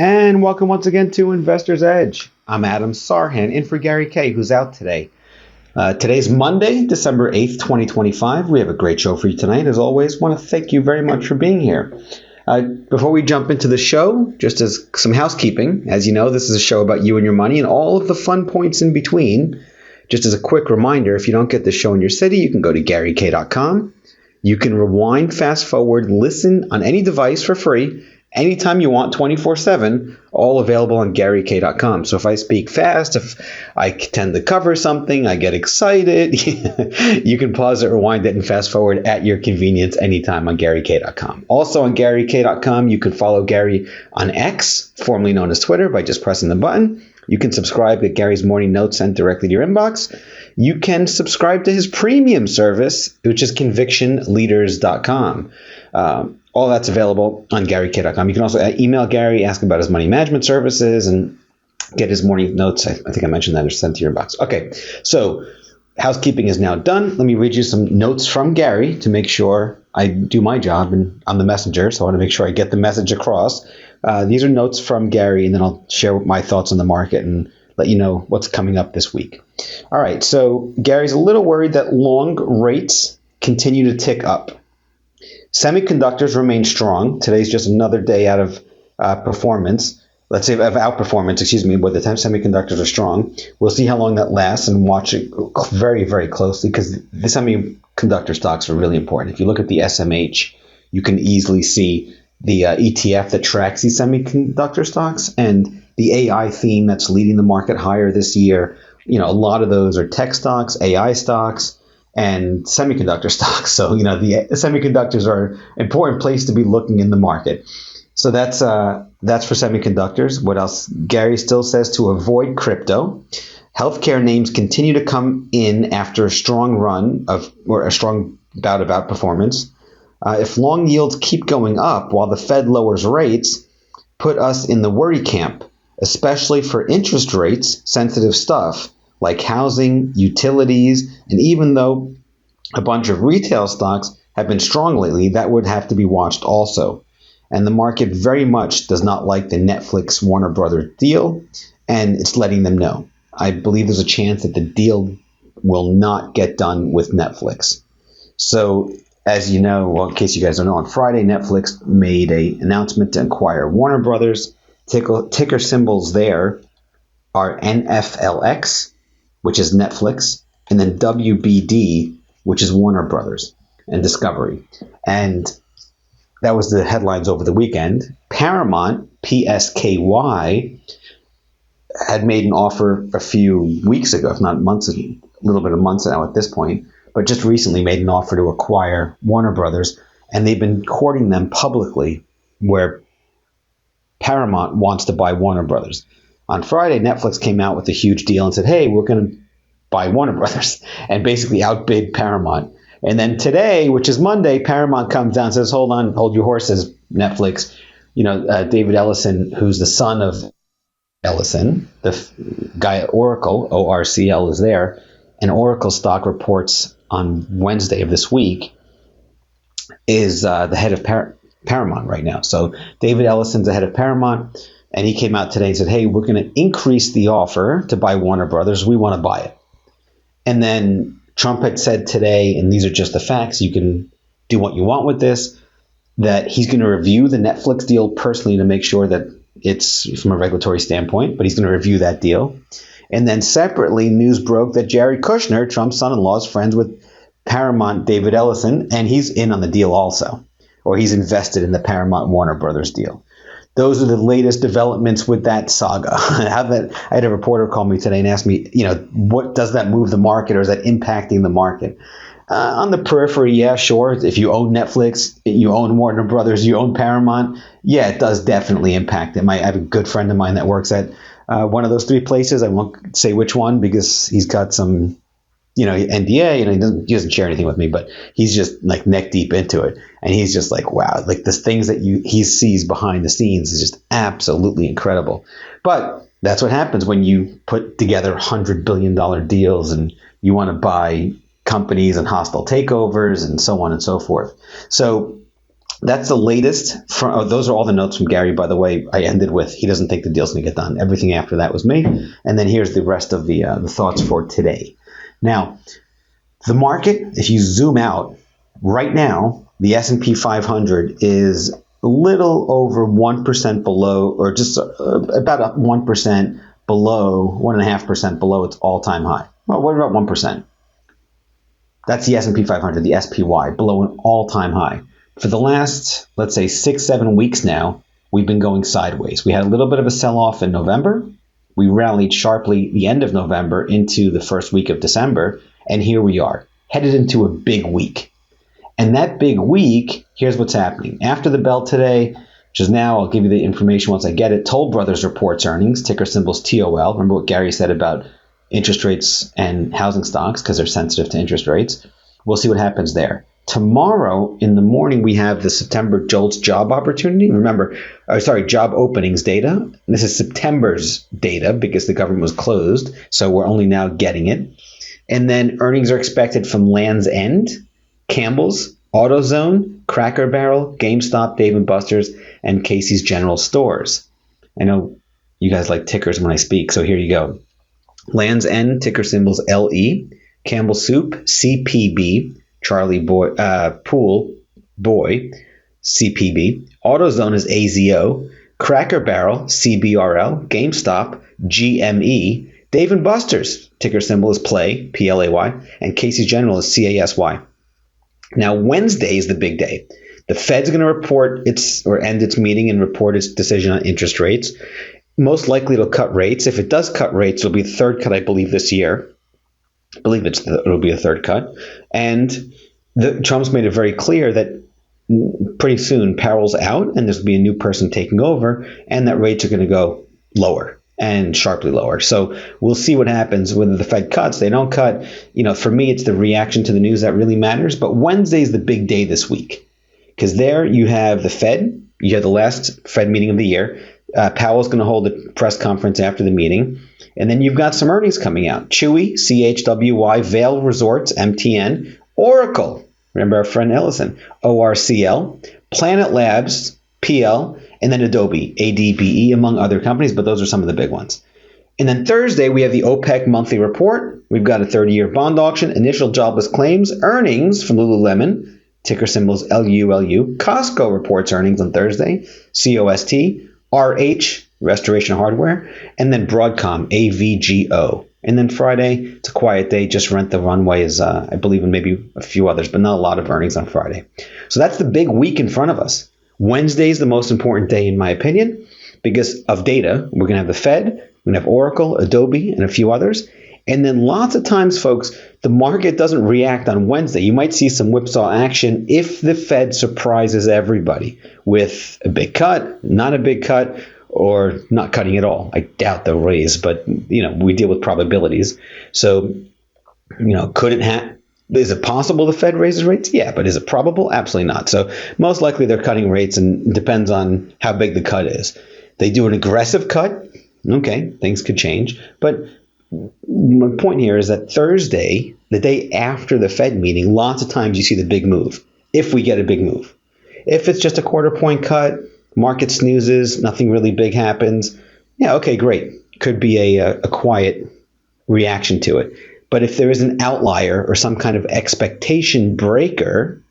And welcome once again to Investor's Edge. I'm Adam Sarhan, in for Gary Kay, who's out today. Today's Monday, December 8th, 2025. We have a great show for you tonight. As always, want to thank you very much for being here. Before we jump into the show, just as some housekeeping, as you know, this is a show about you and your money and all of the fun points in between. Just as a quick reminder, if you don't get the show in your city, you can go to GaryK.com. You can rewind, fast forward, listen on any device for free, anytime you want, 24/7, all available on GaryK.com. So if I speak fast, if I tend to cover something, I get excited, you can pause it, rewind it, and fast forward at your convenience anytime on GaryK.com. Also on GaryK.com, you can follow Gary on X, formerly known as Twitter, by just pressing the button. You can subscribe, get Gary's morning notes sent directly to your inbox. You can subscribe to his premium service, which is convictionleaders.com. All that's available on GaryK.com. You can also email Gary, ask about his money management services, and get his morning notes. I think I mentioned that are sent to your inbox. Okay, so housekeeping is now done. Let me read you some notes from Gary to make sure I do my job, and I'm the messenger, so I want to make sure I get the message across. These are notes from Gary, and then I'll share my thoughts on the market and let you know what's coming up this week. All right, so Gary's a little worried that long rates continue to tick up. Semiconductors remain strong. Today's just another day out of performance. Let's say of outperformance, where the time semiconductors are strong. We'll see how long that lasts and watch it very, very closely because the semiconductor stocks are really important. If you look at the SMH, you can easily see the ETF that tracks these semiconductor stocks and the AI theme that's leading the market higher this year. You know, a lot of those are tech stocks, AI stocks, and semiconductor stocks. So, the semiconductors are an important place to be looking in the market. So that's for semiconductors. What else? Gary still says to avoid crypto. Healthcare names continue to come in after a strong bout of outperformance. If long yields keep going up while the Fed lowers rates, put us in the worry camp, especially for interest rates sensitive stuff like housing, utilities, and even though a bunch of retail stocks have been strong lately, that would have to be watched also. And the market very much does not like the Netflix Warner Brothers deal, and it's letting them know. I believe there's a chance that the deal will not get done with Netflix. So, as you know, well, in case you guys don't know, on Friday, Netflix made an announcement to acquire Warner Brothers. Ticker symbols there are NFLX, which is Netflix, and then WBD, which is Warner Brothers and Discovery. And that was the headlines over the weekend. Paramount, PSKY, had made an offer a few weeks ago, if not months, a little bit of months now at this point, but just recently made an offer to acquire Warner Brothers, and they've been courting them publicly, where Paramount wants to buy Warner Brothers. On Friday, Netflix came out with a huge deal and said, hey, we're going to buy Warner Brothers, and basically outbid Paramount. And then today, which is Monday, Paramount comes down and says, hold your horses, Netflix. David Ellison, who's the son of Ellison, the guy at Oracle, ORCL is there, and Oracle stock reports on Wednesday of this week, is the head of Paramount right now. So David Ellison's the head of Paramount, and he came out today and said, hey, we're going to increase the offer to buy Warner Brothers. We want to buy it. And then Trump had said today, and these are just the facts, you can do what you want with this, that he's going to review the Netflix deal personally to make sure that it's from a regulatory standpoint, but he's going to review that deal. And then separately, news broke that Jared Kushner, Trump's son-in-law, is friends with Paramount David Ellison, and he's in on the deal also, or he's invested in the Paramount Warner Brothers deal. Those are the latest developments with that saga. I had a reporter call me today and ask me, what does that move the market, or is that impacting the market? On the periphery, yeah, sure. If you own Netflix, you own Warner Brothers, you own Paramount, yeah, it does definitely impact it. I have a good friend of mine that works at one of those three places. I won't say which one because he's got some, NDA, and he doesn't share anything with me, but he's just like neck deep into it. And he's just like, wow, like the things that he sees behind the scenes is just absolutely incredible. But that's what happens when you put together $100 billion deals and you want to buy companies and hostile takeovers and so on and so forth. So That's the latest. Those are all the notes from Gary, by the way. I ended with, he doesn't think the deal's going to get done. Everything after that was me. And then here's the rest of the thoughts for today. Now, the market, if you zoom out, right now, the S&P 500 is a little over 1% below, or just about 1% below, 1.5% below its all-time high. Well, what about 1%? That's the S&P 500, the SPY, below an all-time high. For the last, let's say, 6-7 weeks now, we've been going sideways. We had a little bit of a sell-off in November. We rallied sharply the end of November into the first week of December, and here we are, headed into a big week. And that big week, here's what's happening. After the bell today, which is now, I'll give you the information once I get it, Toll Brothers reports earnings, ticker symbol's TOL. Remember what Gary said about interest rates and housing stocks because they're sensitive to interest rates. We'll see what happens there. Tomorrow in the morning, we have the September JOLTS job opportunity. Remember, job openings data. This is September's data because the government was closed, so we're only now getting it. And then earnings are expected from Land's End, Campbell's, AutoZone, Cracker Barrel, GameStop, Dave & Buster's, and Casey's General Stores. I know you guys like tickers when I speak, so here you go. Land's End, ticker symbol's LE, Campbell Soup, CPB, Charlie Boy, Pool, Boy, CPB. AutoZone is AZO. Cracker Barrel, CBRL. GameStop, GME. Dave & Buster's, ticker symbol is PLAY, PLAY. And Casey's General is CASY. Now, Wednesday is the big day. The Fed's going to report end its meeting and report its decision on interest rates. Most likely it'll cut rates. If it does cut rates, it'll be the third cut, I believe, this year. I believe it'll be a third cut. And Trump's made it very clear that pretty soon Powell's out and there's going to be a new person taking over and that rates are going to go lower and sharply lower. So we'll see what happens whether the Fed cuts, they don't cut. For me, it's the reaction to the news that really matters. But Wednesday is the big day this week because there you have the Fed. You have the last Fed meeting of the year. Powell's going to hold a press conference after the meeting. And then you've got some earnings coming out. Chewy, CHWY, Vail Resorts, MTN, Oracle, remember our friend Ellison, ORCL, Planet Labs, PL, and then Adobe, ADBE, among other companies, but those are some of the big ones. And then Thursday, we have the OPEC monthly report. We've got a 30-year bond auction, initial jobless claims, earnings from Lululemon, ticker symbols LULU. Costco reports earnings on Thursday, COST, RH, Restoration Hardware, and then Broadcom, AVGO. And then Friday, it's a quiet day, just Rent the Runway is, I believe, and maybe a few others, but not a lot of earnings on Friday. So that's the big week in front of us. Wednesday is the most important day, in my opinion, because of data. We're going to have the Fed, we're going to have Oracle, Adobe, and a few others. And then lots of times, folks, the market doesn't react on Wednesday. You might see some whipsaw action if the Fed surprises everybody with a big cut, not a big cut, or not cutting at all. I doubt they'll raise, but we deal with probabilities. So, could it is it possible the Fed raises rates? Yeah, but is it probable? Absolutely not. So most likely they're cutting rates, and it depends on how big the cut is. They do an aggressive cut, okay, things could change. But my point here is that Thursday, the day after the Fed meeting, lots of times you see the big move, if we get a big move. If it's just a quarter point cut, market snoozes, nothing really big happens, yeah, okay, great. Could be a quiet reaction to it. But if there is an outlier or some kind of expectation breaker,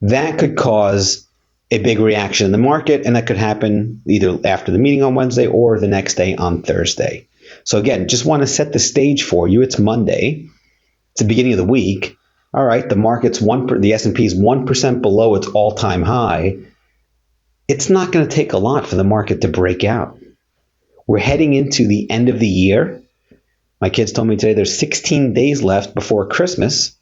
that could cause a big reaction in the market, and that could happen either after the meeting on Wednesday or the next day on Thursday. So again, just want to set the stage for you. It's Monday. It's the beginning of the week. All right, the market's the S&P is 1% below its all-time high. It's not going to take a lot for the market to break out. We're heading into the end of the year. My kids told me today there's 16 days left before Christmas.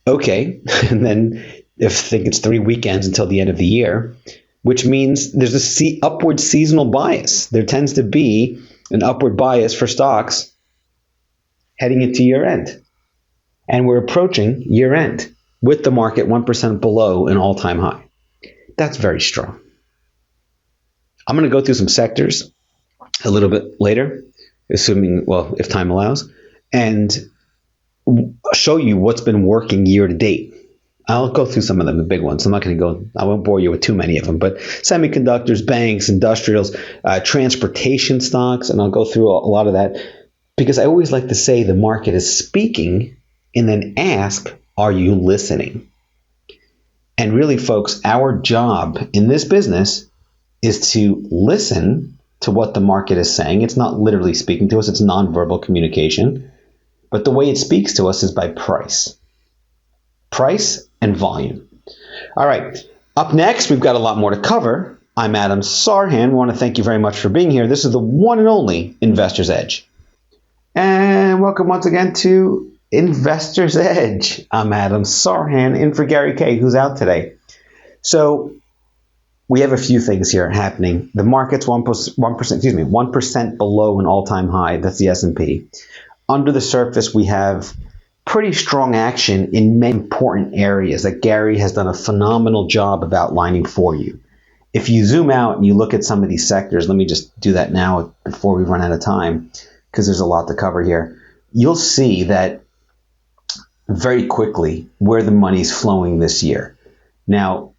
Okay, and then I think it's 3 weekends until the end of the year, which means there's a upward seasonal bias. There tends to be an upward bias for stocks heading into year end. And we're approaching year end with the market 1% below an all-time high. That's very strong. I'm going to go through some sectors a little bit later, assuming, if time allows, and show you what's been working year to date. I'll go through some of them, the big ones. I won't bore you with too many of them, but semiconductors, banks, industrials, transportation stocks, and I'll go through a lot of that because I always like to say the market is speaking and then ask, are you listening? And really, folks, our job in this business is to listen to what the market is saying. It's not literally speaking to us, it's nonverbal communication. But the way it speaks to us is by price. Price and volume. All right. Up next, we've got a lot more to cover. I'm Adam Sarhan. I want to thank you very much for being here. This is the one and only Investor's Edge. And welcome once again to Investor's Edge. I'm Adam Sarhan, in for Gary Kay, who's out today. So we have a few things here happening. The market's 1% below an all-time high. That's the S&P. Under the surface, we have pretty strong action in many important areas that Gary has done a phenomenal job of outlining for you. If you zoom out and you look at some of these sectors, let me just do that now before we run out of time, because there's a lot to cover here. You'll see that very quickly where the money's flowing this year. Now,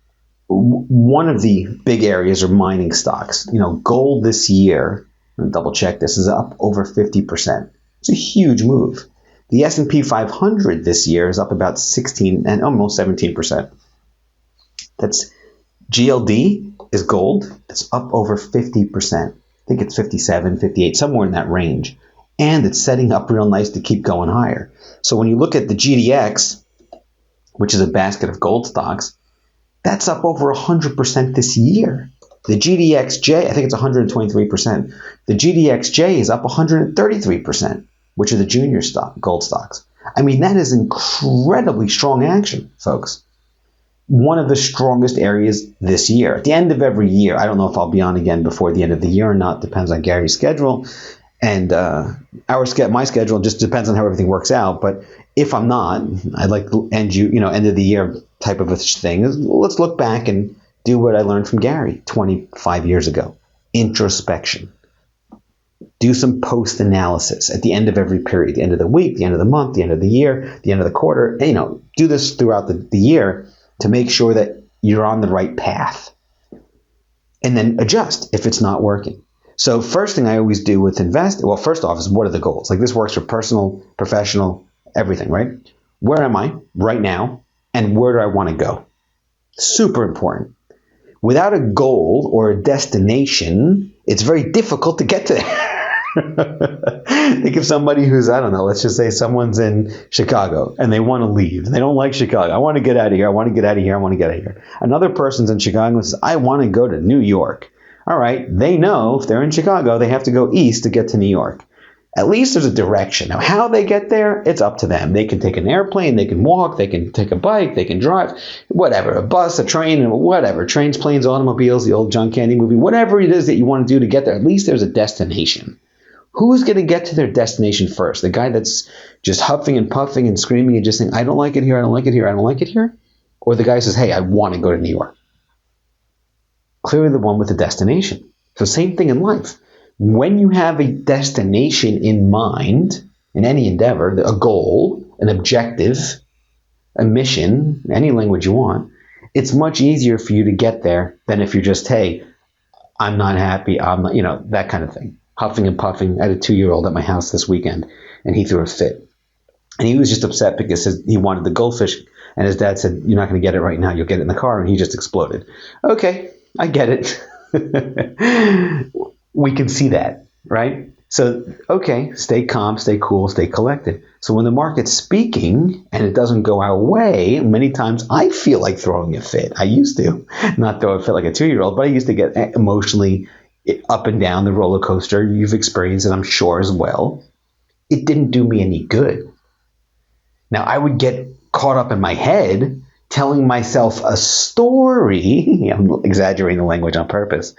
one of the big areas are mining stocks. Gold this year, I'm gonna double check this, is up over 50%. It's a huge move. The S&P 500 this year is up about 16 and almost 17%. That's GLD is gold. It's up over 50%. I think it's 57, 58, somewhere in that range. And it's setting up real nice to keep going higher. So when you look at the GDX, which is a basket of gold stocks, that's up over 100% this year. The GDXJ, I think it's 123%. The GDXJ is up 133%. Which are the junior gold stocks. I mean, that is incredibly strong action, folks. One of the strongest areas this year. At the end of every year, I don't know if I'll be on again before the end of the year or not. Depends on Gary's schedule. And my schedule just depends on how everything works out. But if I'm not, I'd like to end of the year type of a thing. Let's look back and do what I learned from Gary 25 years ago. Introspection. Do some post-analysis at the end of every period, the end of the week, the end of the month, the end of the year, the end of the quarter. Do this throughout the year to make sure that you're on the right path. And then adjust if it's not working. So first thing I always do with first off is what are the goals? Like this works for personal, professional, everything, right? Where am I right now and where do I want to go? Super important. Without a goal or a destination, it's very difficult to get to there. Think of somebody who's, I don't know, let's just say someone's in Chicago and they want to leave. They don't like Chicago. I want to get out of here. I want to get out of here. I want to get out of here. Another person's in Chicago and says, I want to go to New York. All right. They know if they're in Chicago, they have to go east to get to New York. At least there's a direction. Now, how they get there, it's up to them. They can take an airplane, they can walk, they can take a bike, they can drive, whatever, a bus, a train, whatever, trains, planes, automobiles, the old John Candy movie, whatever it is that you want to do to get there, at least there's a destination. Who's going to get to their destination first? The guy that's just huffing and puffing and screaming and just saying, I don't like it here, I don't like it here, I don't like it here? Or the guy says, hey, I want to go to New York. Clearly the one with the destination. So same thing in life. When you have a destination in mind, in any endeavor, a goal, an objective, a mission, any language you want, it's much easier for you to get there than if you're just, hey, I'm not happy, I'm not, that kind of thing. Huffing and puffing. I had a 2-year-old at my house this weekend, and he threw a fit. And he was just upset because he wanted the goldfish, and his dad said, you're not going to get it right now, you'll get it in the car, and he just exploded. Okay, I get it. We can see that, right? So, okay, stay calm, stay cool, stay collected. So when the market's speaking and it doesn't go our way, many times I feel like throwing a fit. I used to not throw a fit like a 2-year-old, but I used to get emotionally up and down the roller coaster. You've experienced it, I'm sure, as well. It didn't do me any good. Now, I would get caught up in my head telling myself a story. I'm exaggerating the language on purpose.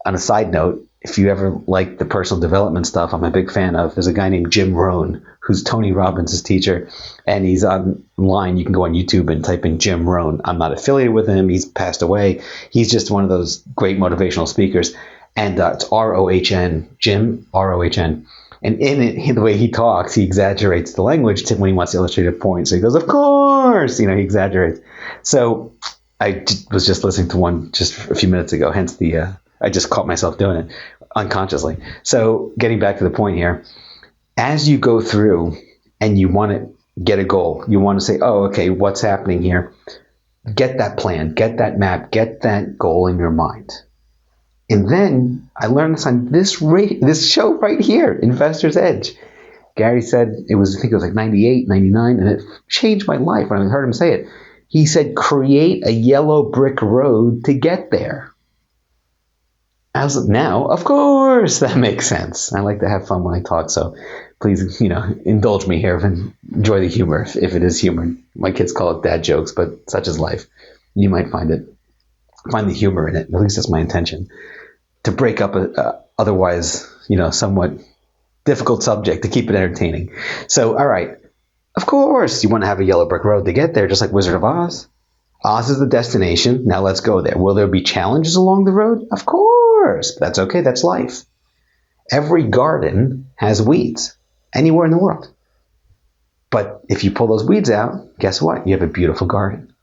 On a side note, if you ever like the personal development stuff I'm a big fan of, there's a guy named Jim Rohn, who's Tony Robbins' teacher, and he's online. You can go on YouTube and type in Jim Rohn. I'm not affiliated with him. He's passed away. He's just one of those great motivational speakers. And it's R-O-H-N, Jim, R-O-H-N. And in it, the way he talks, he exaggerates the language when he wants to illustrate a point. So he goes, of course, he exaggerates. So I was just listening to one just a few minutes ago, hence I just caught myself doing it unconsciously. So getting back to the point here, as you go through and you want to get a goal, you want to say, oh, okay, what's happening here? Get that plan, get that map, get that goal in your mind. And then I learned this on this show right here, Investor's Edge. Gary said I think it was like 98, 99, and it changed my life when I heard him say it. He said, create a yellow brick road to get there. I was like, now, of course, that makes sense. I like to have fun when I talk, so please, indulge me here and enjoy the humor, if it is humor. My kids call it dad jokes, but such is life. You might find the humor in it. At least that's my intention. To break up a otherwise, somewhat difficult subject, to keep it entertaining. So, all right, of course, you want to have a yellow brick road to get there, just like Wizard of Oz. Oz is the destination. Now let's go there. Will there be challenges along the road? Of course. That's okay. That's life. Every garden has weeds anywhere in the world. But if you pull those weeds out, guess what? You have a beautiful garden.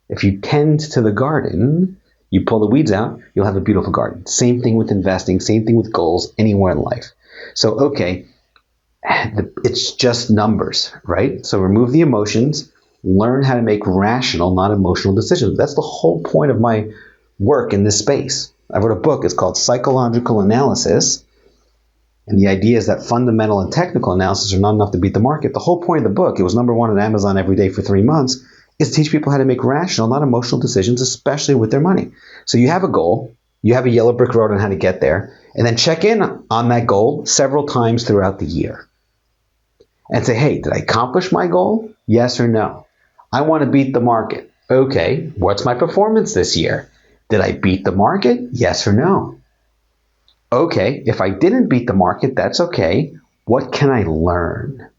If you tend to the garden, you pull the weeds out, you'll have a beautiful garden. Same thing with investing, same thing with goals, anywhere in life. So, okay, it's just numbers, right? So remove the emotions, learn how to make rational, not emotional decisions. That's the whole point of my work in this space. I wrote a book. It's called Psychological Analysis. And the idea is that fundamental and technical analysis are not enough to beat the market. The whole point of the book, it was number one on Amazon every day for 3 months, is to teach people how to make rational, not emotional decisions, especially with their money. So you have a goal, you have a yellow brick road on how to get there, and then check in on that goal several times throughout the year. And say, hey, did I accomplish my goal? Yes or no? I want to beat the market. Okay, what's my performance this year? Did I beat the market? Yes or no? Okay, if I didn't beat the market, that's okay. What can I learn?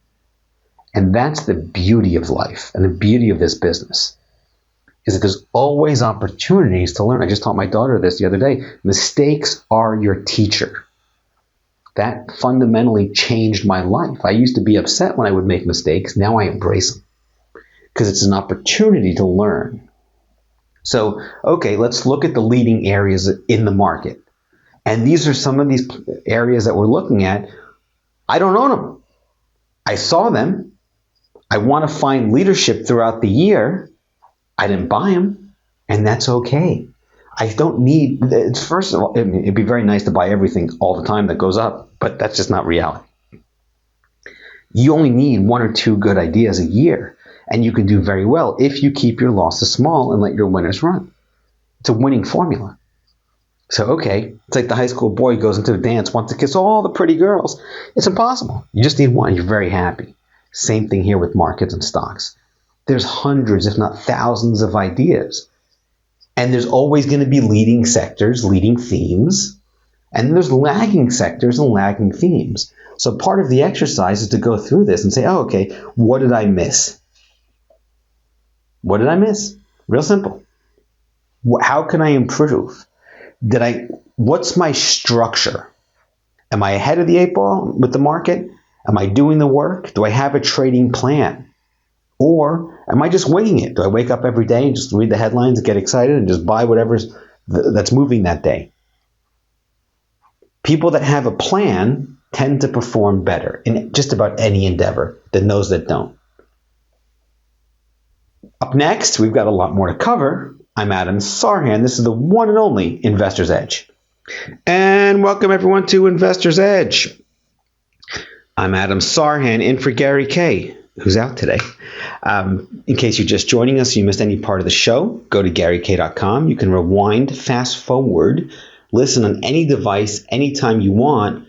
And that's the beauty of life and the beauty of this business, is that there's always opportunities to learn. I just taught my daughter this the other day. Mistakes are your teacher. That fundamentally changed my life. I used to be upset when I would make mistakes. Now I embrace them because it's an opportunity to learn. So, okay, let's look at the leading areas in the market. And these are some of these areas that we're looking at. I don't own them. I saw them. I want to find leadership throughout the year. I didn't buy them, and that's okay. I don't need, first of all, it'd be very nice to buy everything all the time that goes up, but that's just not reality. You only need 1 or 2 good ideas a year, and you can do very well if you keep your losses small and let your winners run. It's a winning formula. So, okay, it's like the high school boy goes into a dance, wants to kiss all the pretty girls. It's impossible. You just need one. You're very happy. Same thing here with markets and stocks. There's hundreds, if not thousands, of ideas. And there's always going to be leading sectors, leading themes. And there's lagging sectors and lagging themes. So part of the exercise is to go through this and say, oh, okay, what did I miss? What did I miss? Real simple. How can I improve? What's my structure? Am I ahead of the 8 ball with the market? Am I doing the work? Do I have a trading plan? Or am I just winging it? Do I wake up every day and just read the headlines and get excited and just buy whatever's that's moving that day? People that have a plan tend to perform better in just about any endeavor than those that don't. Up next, we've got a lot more to cover. I'm Adam Sarhan. This is the one and only Investor's Edge. And welcome everyone to Investor's Edge. I'm Adam Sarhan in for Gary K, who's out today. In case you're just joining us, you missed any part of the show, go to GaryK.com. You can rewind, fast forward, listen on any device, anytime you want,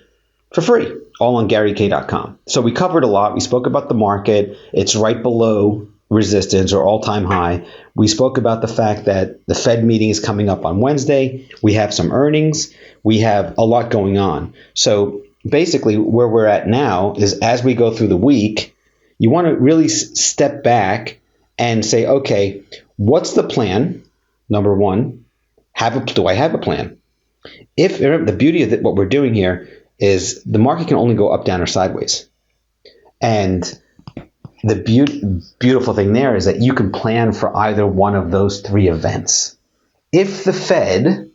for free, all on GaryK.com. So we covered a lot. We spoke about the market. It's right below resistance or all-time high. We spoke about the fact that the Fed meeting is coming up on Wednesday. We have some earnings. We have a lot going on. So basically where we're at now is as we go through the week, you want to really step back and say, okay, what's the plan? Number one, do I have a plan? The beauty of what we're doing here is the market can only go up, down, or sideways. And the beautiful thing there is that you can plan for either one of those three events. If the Fed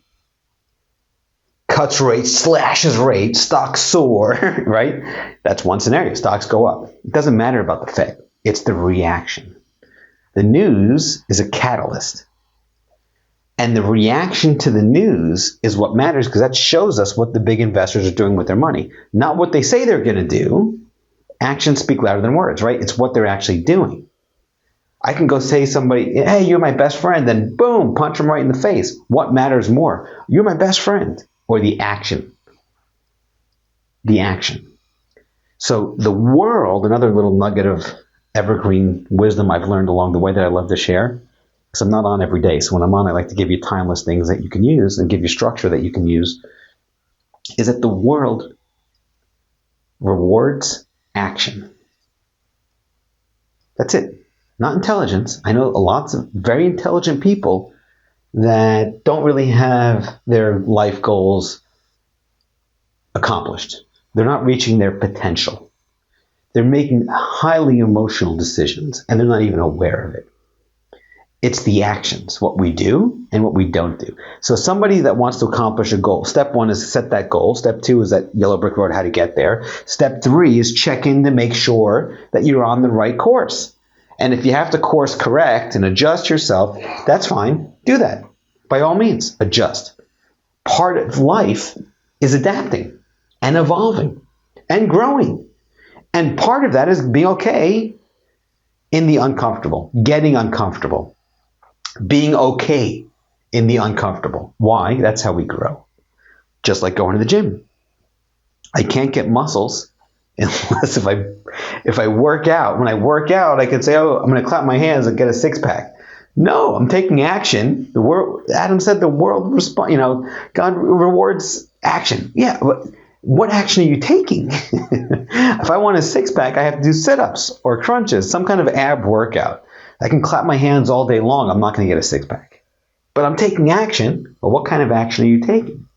cuts rates, slashes rates, stocks soar, right? That's one scenario. Stocks go up. It doesn't matter about the Fed. It's the reaction. The news is a catalyst. And the reaction to the news is what matters, because that shows us what the big investors are doing with their money. Not what they say they're going to do. Actions speak louder than words, right? It's what they're actually doing. I can go say to somebody, hey, you're my best friend, then boom, punch them right in the face. What matters more? You're my best friend, or the action? The action. So the world, another little nugget of evergreen wisdom I've learned along the way that I love to share, because I'm not on every day. So when I'm on, I like to give you timeless things that you can use and give you structure that you can use, is that the world rewards action. That's it. Not intelligence. I know lots of very intelligent people that don't really have their life goals accomplished. They're not reaching their potential. They're making highly emotional decisions, and they're not even aware of it. It's the actions, what we do and what we don't do. So somebody that wants to accomplish a goal, step one is to set that goal. Step two is that yellow brick road, how to get there. Step three is check in to make sure that you're on the right course. And if you have to course correct and adjust yourself, that's fine. Do that. By all means, adjust. Part of life is adapting and evolving and growing. And part of that is being okay in the uncomfortable, getting uncomfortable, being okay in the uncomfortable. Why? That's how we grow. Just like going to the gym. I can't get muscles unless if I work out. When I work out, I can say, oh, I'm going to clap my hands and get a six-pack. No, I'm taking action. The world, Adam said the world God rewards action. Yeah, but what action are you taking? If I want a six-pack, I have to do sit-ups or crunches, some kind of ab workout. I can clap my hands all day long. I'm not going to get a six-pack. But I'm taking action. Well, what kind of action are you taking?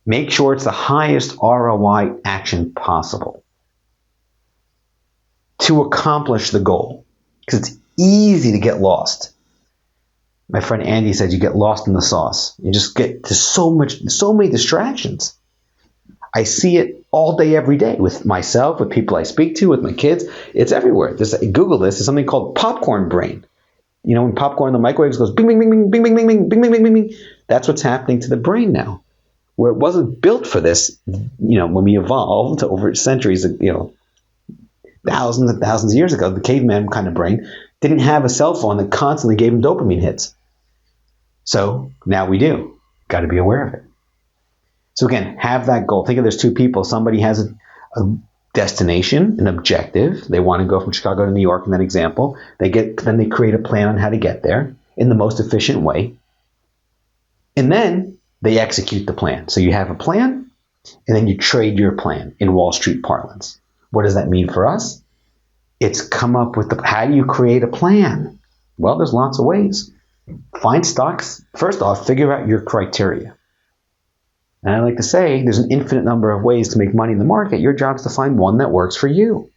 Make sure it's the highest ROI action possible to accomplish the goal. Because it's easy to get lost. My friend Andy said you get lost in the sauce. You just get to so many distractions. I see it all day, every day with myself, with people I speak to, with my kids. It's everywhere. Google this. There's something called popcorn brain. You know, when popcorn in the microwave goes bing, bing, bing, bing, bing, bing, bing, bing, bing, bing, bing, bing. That's what's happening to the brain now, where it wasn't built for this. You know, when we evolved over centuries, thousands and thousands of years ago, the caveman kind of brain didn't have a cell phone that constantly gave him dopamine hits. So now we do. Got to be aware of it. So again, have that goal. Think of there's two people. Somebody has a destination, an objective. They want to go from Chicago to New York in that example. Then they create a plan on how to get there in the most efficient way. And then they execute the plan. So you have a plan, and then you trade your plan in Wall Street parlance. What does that mean for us? It's come up with how do you create a plan? Well, there's lots of ways. Find stocks. First off, figure out your criteria. And I like to say there's an infinite number of ways to make money in the market. Your job is to find one that works for you.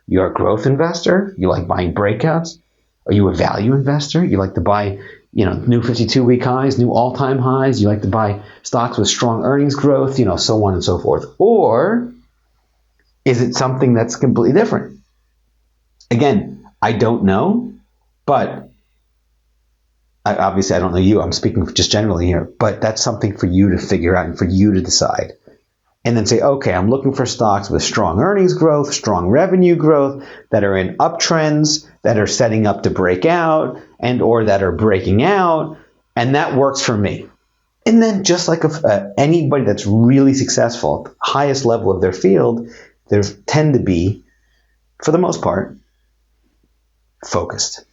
You're a growth investor. You like buying breakouts. Are you a value investor? You like to buy, new 52-week highs, new all-time highs. You like to buy stocks with strong earnings growth, so on and so forth. Or is it something that's completely different? Again, I don't know, but obviously I don't know you. I'm speaking just generally here, but that's something for you to figure out and for you to decide. And then say, okay, I'm looking for stocks with strong earnings growth, strong revenue growth, that are in uptrends, that are setting up to break out, and or that are breaking out, and that works for me. And then just like anybody that's really successful at the highest level of their field, they tend to be, for the most part, focused.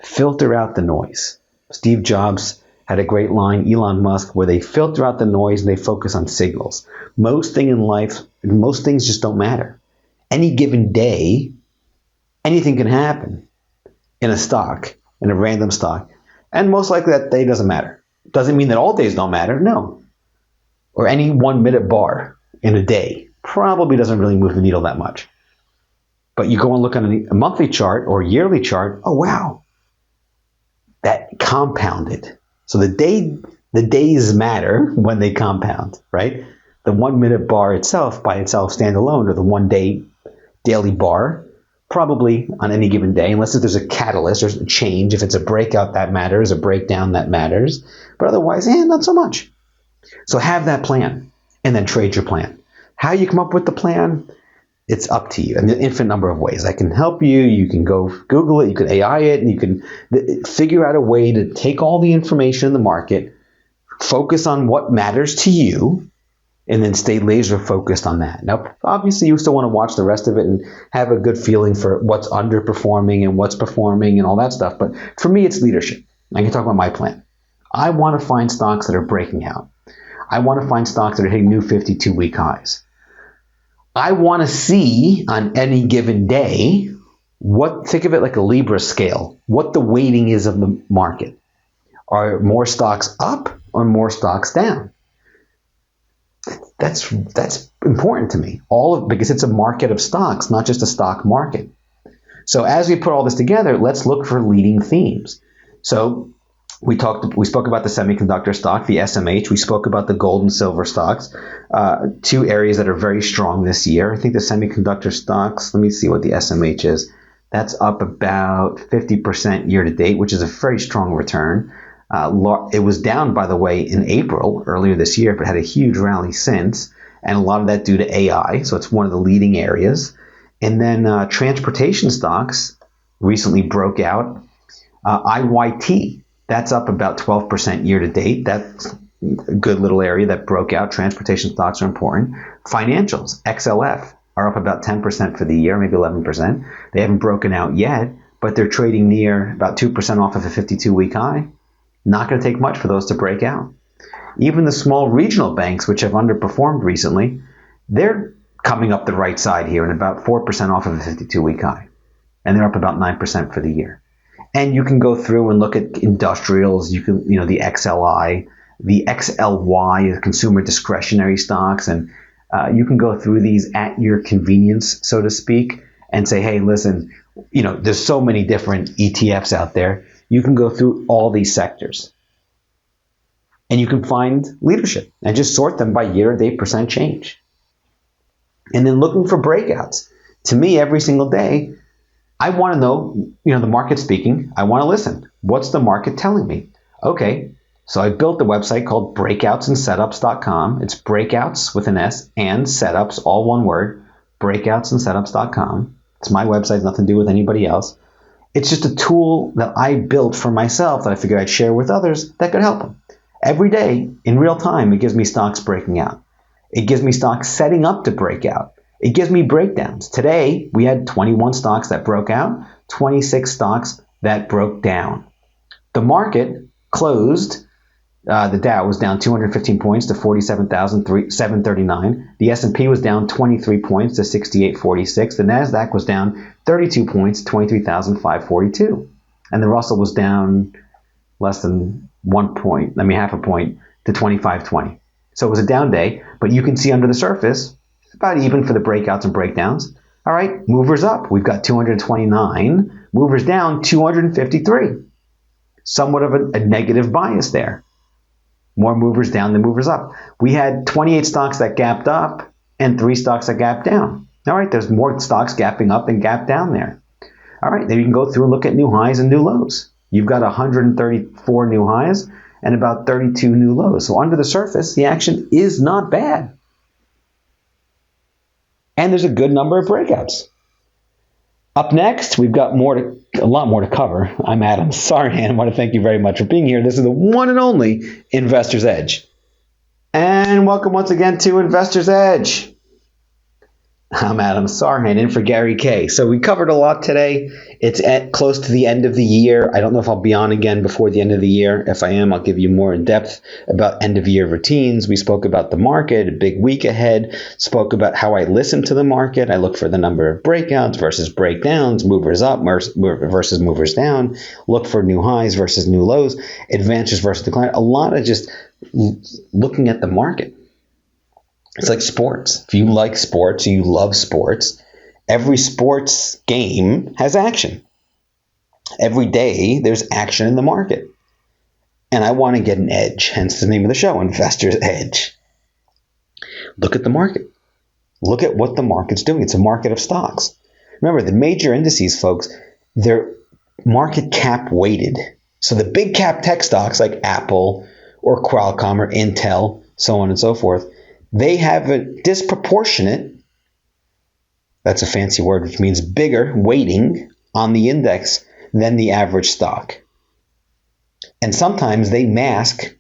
Filter out the noise. Steve Jobs had a great line, Elon Musk, where they filter out the noise and they focus on signals. Most things just don't matter. Any given day, anything can happen in a stock, in a random stock. And most likely that day doesn't matter. Doesn't mean that all days don't matter. No. or any 1 minute bar in a day probably doesn't really move the needle that much. But you go and look on a monthly chart or yearly chart, oh wow, that compounded. So the days matter when they compound, right? The 1 minute bar itself by itself standalone, or the 1 day daily bar, probably on any given day, unless if there's a catalyst or a change. If it's a breakout, that matters, a breakdown, that matters. But otherwise, not so much. So have that plan and then trade your plan. How you come up with the plan, it's up to you. And an infinite number of ways. I can help you. You can go Google it. You can AI it. And you can figure out a way to take all the information in the market, focus on what matters to you, and then stay laser focused on that. Now, obviously, you still want to watch the rest of it and have a good feeling for what's underperforming and what's performing and all that stuff. But for me, it's leadership. I can talk about my plan. I want to find stocks that are breaking out. I want to find stocks that are hitting new 52-week highs. I want to see on any given day think of it like a Libra scale, what the weighting is of the market. Are more stocks up or more stocks down? That's important to me, because it's a market of stocks, not just a stock market. So as we put all this together, let's look for leading themes. So we spoke about the semiconductor stock, the SMH. We spoke about the gold and silver stocks, two areas that are very strong this year. I think the semiconductor stocks, let me see what the SMH is. That's up about 50% year to date, which is a very strong return. It was down, by the way, in April earlier this year, but had a huge rally since, and a lot of that due to AI. So it's one of the leading areas. And then transportation stocks recently broke out. IYT, that's up about 12% year to date. That's a good little area that broke out. Transportation stocks are important. Financials, XLF, are up about 10% for the year, maybe 11%. They haven't broken out yet, but they're trading near about 2% off of a 52-week high. Not going to take much for those to break out. Even the small regional banks, which have underperformed recently, they're coming up the right side here and about 4% off of a 52-week high. And they're up about 9% for the year. And you can go through and look at industrials. You can, the XLI, the XLY, the consumer discretionary stocks, and you can go through these at your convenience, so to speak, and say, hey, listen, there's so many different ETFs out there. You can go through all these sectors and you can find leadership and just sort them by year-to-date percent change. And then looking for breakouts. To me, every single day, I want to know, the market speaking. I want to listen. What's the market telling me? Okay, so I built a website called breakoutsandsetups.com. It's breakouts with an S and setups, all one word, breakoutsandsetups.com. It's my website, nothing to do with anybody else. It's just a tool that I built for myself that I figured I'd share with others that could help them. Every day, in real time, it gives me stocks breaking out. It gives me stocks setting up to break out. It gives me breakdowns. Today, we had 21 stocks that broke out, 26 stocks that broke down. The market closed. The Dow was down 215 points to 47,739. The S&P was down 23 points to 6846. The NASDAQ was down 32 points to 23,542. And the Russell was down less than half a point to 2520. So it was a down day, but you can see under the surface, it's about even for the breakouts and breakdowns. All right, movers up. We've got 229. Movers down, 253. Somewhat of a negative bias there. More movers down than movers up. We had 28 stocks that gapped up and 3 stocks that gapped down. All right, there's more stocks gapping up than gapped down there. All right, then you can go through and look at new highs and new lows. You've got 134 new highs and about 32 new lows. So under the surface, the action is not bad. And there's a good number of breakouts. Up next, we've got a lot more to cover. I'm Adam Sarhan. I want to thank you very much for being here. This is the one and only Investor's Edge. And welcome once again to Investor's Edge. I'm Adam Sarhan, in for Gary Kay. So we covered a lot today. It's close to the end of the year. I don't know if I'll be on again before the end of the year. If I am, I'll give you more in depth about end of year routines. We spoke about the market, a big week ahead. Spoke about how I listen to the market. I look for the number of breakouts versus breakdowns, movers up versus movers down. Look for new highs versus new lows, advances versus decline. A lot of just looking at the market. It's like sports. If you like sports, you love sports, every sports game has action. Every day there's action in the market. And I want to get an edge, hence the name of the show, Investor's Edge. Look at the market. Look at what the market's doing. It's a market of stocks. Remember, the major indices, folks, they're market cap weighted. So the big cap tech stocks like Apple or Qualcomm or Intel, so on and so forth, they have a disproportionate, that's a fancy word, which means bigger weighting on the index than the average stock. And sometimes they mask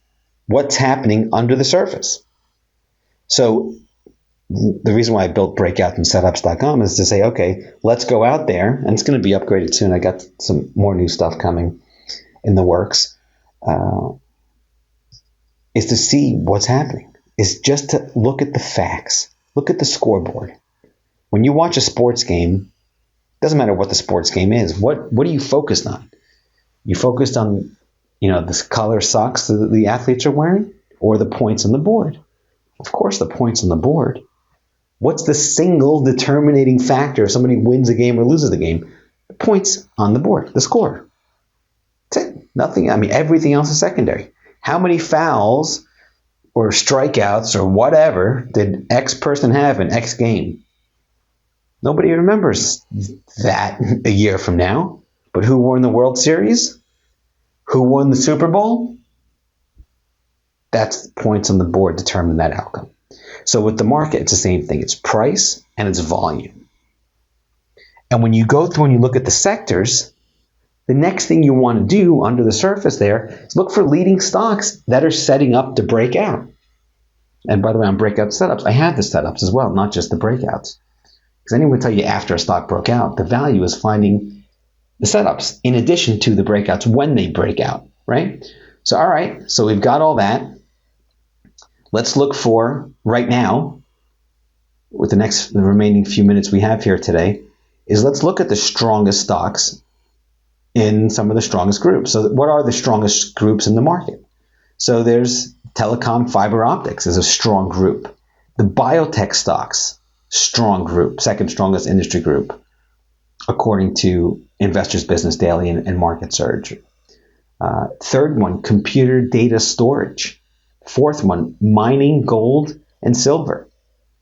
what's happening under the surface. So the reason why I built Breakout and Setups.com is to say, okay, let's go out there, and it's going to be upgraded soon. I got some more new stuff coming in the works, is to see what's happening, is just to look at the facts, look at the scoreboard. When you watch a sports game, it doesn't matter what the sports game is. What are you focused on? You focused on, this color socks that the athletes are wearing, or the points on the board? Of course, the points on the board. What's the single determining factor if somebody wins a game or loses the game? The points on the board, the score. That's it. Nothing. Everything else is secondary. How many fouls or strikeouts or whatever did X person have in X game? Nobody remembers that a year from now. But who won the World Series? Who won the Super Bowl? That's points on the board determine that outcome. So with the market, it's the same thing. It's price and it's volume. And when you go through and you look at the sectors, the next thing you want to do under the surface there is look for leading stocks that are setting up to break out. And by the way, on breakout setups, I have the setups as well, not just the breakouts. Because anyone would tell you after a stock broke out, the value is finding the setups in addition to the breakouts when they break out, right? So, all right, so we've got all that. Let's look for, right now, with the remaining few minutes we have here today, is let's look at the strongest stocks in some of the strongest groups. So what are the strongest groups in the market? So there's telecom fiber optics is a strong group. The biotech stocks, strong group, second strongest industry group, according to Investors Business Daily and Market Surge. Third one, computer data storage. Fourth one, mining, gold, and silver.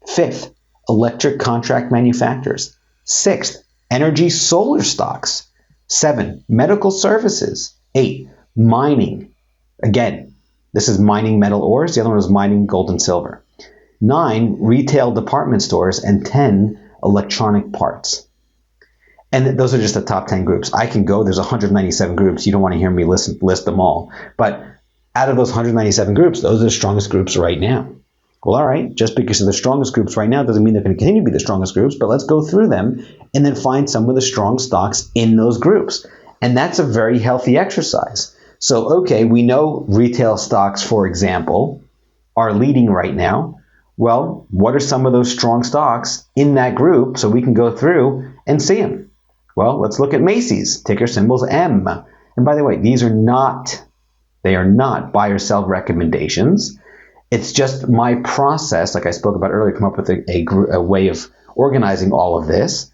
Fifth, electric contract manufacturers. Sixth, energy solar stocks. 7, medical services. 8, mining. Again, this is mining metal ores. The other one is mining gold and silver. 9, retail department stores. And 10, electronic parts. And those are just the top 10 groups. I can go, there's 197 groups. You don't want to hear me list them all. But out of those 197 groups, those are the strongest groups right now. Well, all right, just because they're the strongest groups right now doesn't mean they're going to continue to be the strongest groups, but let's go through them and then find some of the strong stocks in those groups. And that's a very healthy exercise. So, okay, we know retail stocks, for example, are leading right now. Well, what are some of those strong stocks in that group so we can go through and see them? Well, let's look at Macy's, ticker symbols M. And by the way, they are not buy or sell recommendations. It's just my process, like I spoke about earlier, come up with a way of organizing all of this,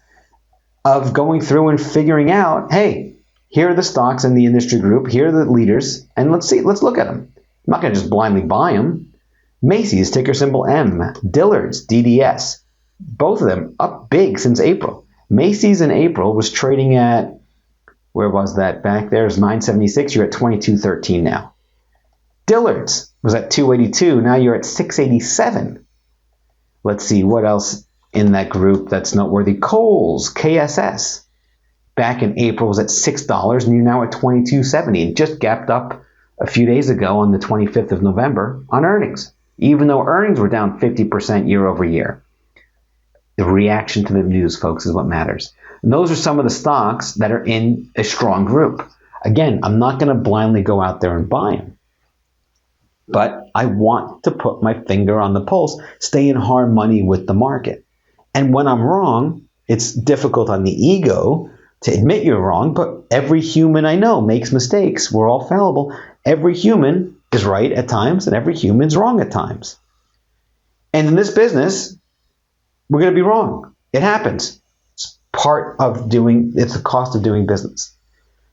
of going through and figuring out, hey, here are the stocks in the industry group, here are the leaders, and let's look at them. I'm not going to just blindly buy them. Macy's, ticker symbol M. Dillard's, DDS, both of them up big since April. Macy's in April was trading at, where was that back there? It was 976. You're at 2213 now. Dillard's was at 282. Now you're at 687. Let's see what else in that group that's noteworthy. Kohl's, KSS, back in April was at $6, and you're now at 2270. It just gapped up a few days ago on the 25th of November on earnings, even though earnings were down 50% year over year. The reaction to the news, folks, is what matters. And those are some of the stocks that are in a strong group. Again, I'm not going to blindly go out there and buy them. But I want to put my finger on the pulse, stay in hard money with the market. And when I'm wrong, it's difficult on the ego to admit you're wrong, but every human I know makes mistakes. We're all fallible. Every human is right at times, and every human's wrong at times. And in this business, we're going to be wrong. It happens. It's the cost of doing business.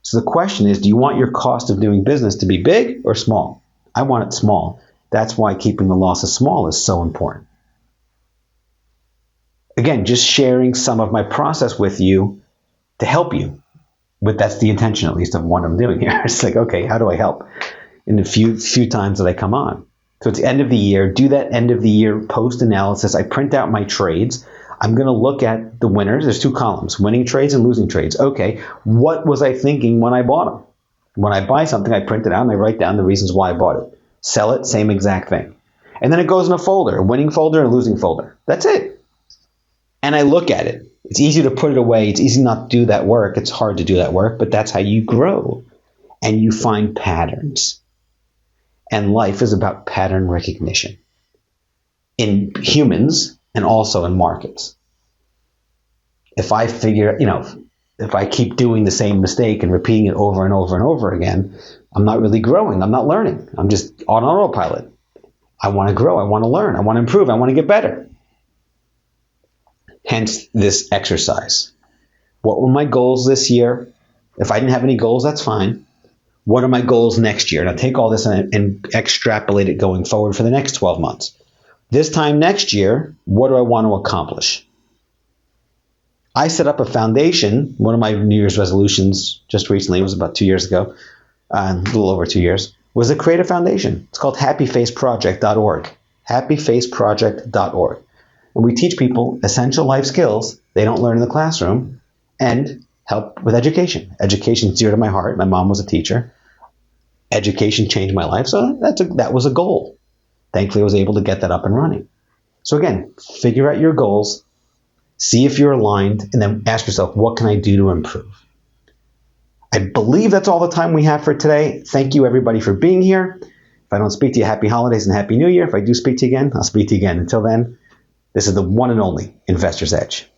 So the question is, do you want your cost of doing business to be big or small? I want it small. That's why keeping the losses small is so important. Again, just sharing some of my process with you to help you. But that's the intention, at least, of what I'm doing here. It's like, okay, how do I help? In the few times that I come on. So it's the end of the year. Do that end of the year post analysis. I print out my trades. I'm going to look at the winners. There's 2 columns, winning trades and losing trades. Okay, what was I thinking when I bought them? When I buy something, I print it out and I write down the reasons why I bought it. Sell it, same exact thing. And then it goes in a folder, a winning folder and a losing folder. That's it. And I look at it. It's easy to put it away. It's easy not to do that work. It's hard to do that work, but that's how you grow. And you find patterns. And life is about pattern recognition in humans and also in markets. If I if I keep doing the same mistake and repeating it over and over and over again, I'm not really growing. I'm not learning. I'm just on autopilot. I want to grow. I want to learn. I want to improve. I want to get better. Hence this exercise. What were my goals this year? If I didn't have any goals, that's fine. What are my goals next year? And I'll take all this and extrapolate it going forward for the next 12 months. This time next year, what do I want to accomplish? I set up a foundation. One of my New Year's resolutions just recently, it was about 2 years ago, a little over 2 years, was to create a foundation. It's called happyfaceproject.org. happyfaceproject.org. And we teach people essential life skills they don't learn in the classroom and help with education. Education is dear to my heart. My mom was a teacher. Education changed my life, so that was a goal. Thankfully, I was able to get that up and running. So again, figure out your goals, see if you're aligned, and then ask yourself, what can I do to improve? I believe that's all the time we have for today. Thank you, everybody, for being here. If I don't speak to you, happy holidays and happy new year. If I do speak to you again, I'll speak to you again. Until then, this is the one and only Investor's Edge.